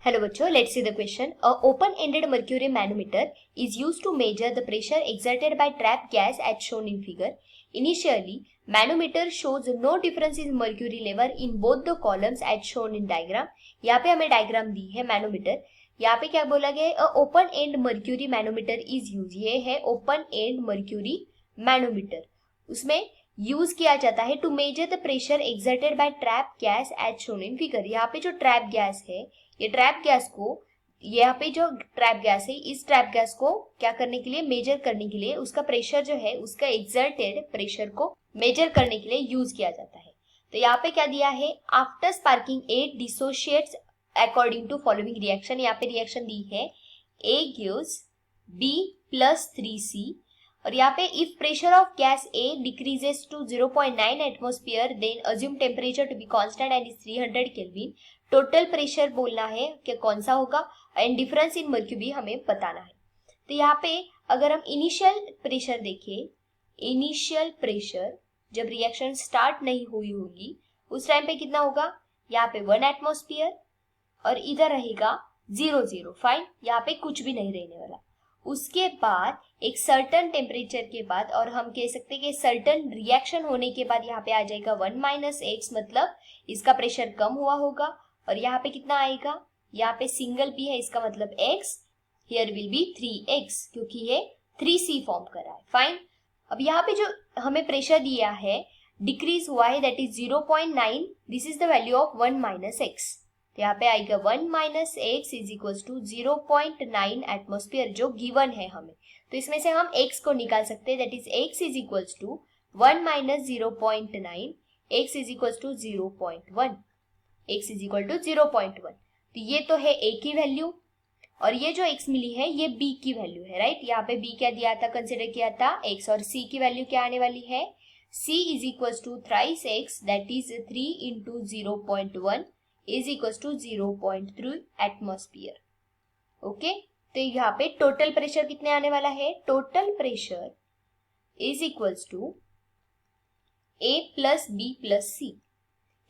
Hello बच्चों, let's see the question. A open-ended mercury manometer is used to measure the pressure exerted by trapped gas as shown in figure. Initially, manometer shows no difference in mercury level in both the columns as shown in diagram. यहाँ पे हमें diagram दी है manometer. यहाँ पे क्या बोला गया है? Open end mercury manometer is used. ये है ओपन एंड मर्क्यूरी मैनोमीटर. उसमें यूज किया जाता है to measure the pressure exerted by trap gas as shown in figure. यहाँ पे जो ट्रैप गैस है, ये ट्रैप गैस को, यहाँ पे जो ट्रैप गैस है, इस ट्रैप गैस को क्या करने के लिए, मेजर करने के लिए, उसका प्रेशर जो है, उसका एक्सर्टेड प्रेशर को मेजर करने के लिए यूज किया जाता है. तो यहाँ पे क्या दिया है? After sparking A dissociates according to following reaction. यहाँ पे रिएक्शन दी है A gives B plus 3C. और यहाँ पे if pressure of gas A decreases to 0.9 atmosphere then assume temperature to be constant and is 300 kelvin. Total pressure बोलना है कि कौन सा होगा एंड डिफरेंस इन मर्क्यूरी हमें बताना है. तो यहाँ पे अगर हम इनिशियल प्रेशर देखें, इनिशियल प्रेशर जब रिएक्शन स्टार्ट नहीं हुई होगी उस टाइम पे कितना होगा? यहाँ पे 1 एटमोस्फियर और इधर रहेगा 0 फाइन. यहाँ पे कुछ भी नहीं रहने वाला. उसके बाद एक सर्टन टेम्परेचर के बाद, और हम कह सकते हैं कि सर्टन रिएक्शन होने के बाद यहाँ पे आ जाएगा 1 माइनस एक्स, मतलब इसका प्रेशर कम हुआ होगा. और यहाँ पे कितना आएगा? यहाँ पे सिंगल पी है, इसका मतलब x. Here will be 3x क्योंकि ये 3C फॉर्म कर रहा है. फाइन. अब यहाँ पे जो हमें प्रेशर दिया है डिक्रीज हुआ है, that is 0.9. This is the value of 1 minus X. तो यहाँ पे आएगा 1 minus X is equal to 0.9 atmosphere जो गिवन है हमें. तो इसमें से हम x को निकाल सकते हैं, that is x is equal to 1 minus 0.9. x is equal to 0.1. x is equal to 0.1. तो ये तो है a की वैल्यू, और ये जो x मिली है ये b की वैल्यू है. राइट. यहाँ पे b क्या दिया था, कंसिडर किया था x, और c की वैल्यू क्या आने वाली है? c is equal to thrice x, that is 3 into 0.1 is equal to 0.3 atmosphere. Okay. तो यहाँ पे टोटल प्रेशर कितने आने वाला है? Total pressure is equal to a plus b plus c.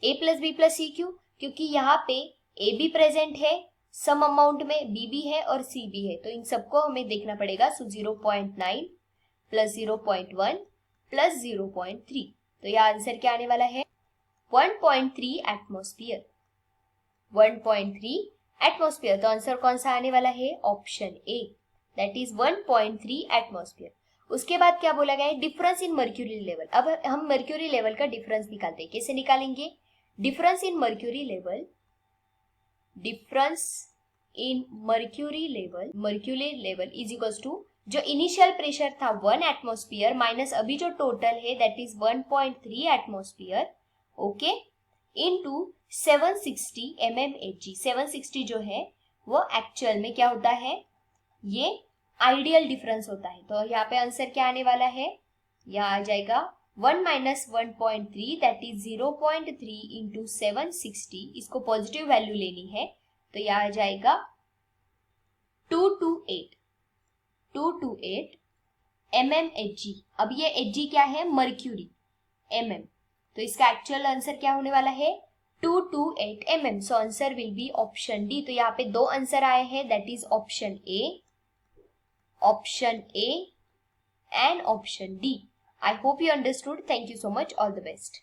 a plus b plus c क्यों? क्योंकि यहाँ पे a भी प्रेजेंट है सम अमाउंट में, b भी है और c भी है, तो इन सबको हमें देखना पड़ेगा. सो 0.9 प्लस 0.1 प्लस 0.3. तो यह आंसर क्या आने वाला है? 1.3 एटमोस्फियर. 1.3 एटमोस्फियर. तो आंसर कौन सा आने वाला है? Option A, that is 1.3 atmosphere. उसके बाद क्या बोला गया है? Difference in mercury level. अब हम मर्क्यूरी लेवल का डिफरेंस निकालते हैं. कैसे निकालेंगे? Difference in mercury level, difference in mercury level is equals to जो इनिशियल प्रेशर था 1 एटमोस्फियर माइनस अभी जो टोटल है that is 1.3 atmosphere. Okay. Into 760 mmHg. 760 जो है वो एक्चुअल में क्या होता है? ये आइडियल डिफरेंस होता है. तो यहाँ पे आंसर क्या आने वाला है? यहाँ आ जाएगा 1 माइनस 1.3 दैट इज 0.3 इंटू 760. इसको पॉजिटिव वैल्यू लेनी है तो यहाँ आ जाएगा 228 mmHg. अब ये Hg क्या है? मर्क्यूरी. mm. तो इसका एक्चुअल आंसर क्या होने वाला है? 228 mm. So answer will be option D. तो यहाँ पे दो आंसर आए हैं, that is option A and option D. I hope you understood. Thank you so much. All the best.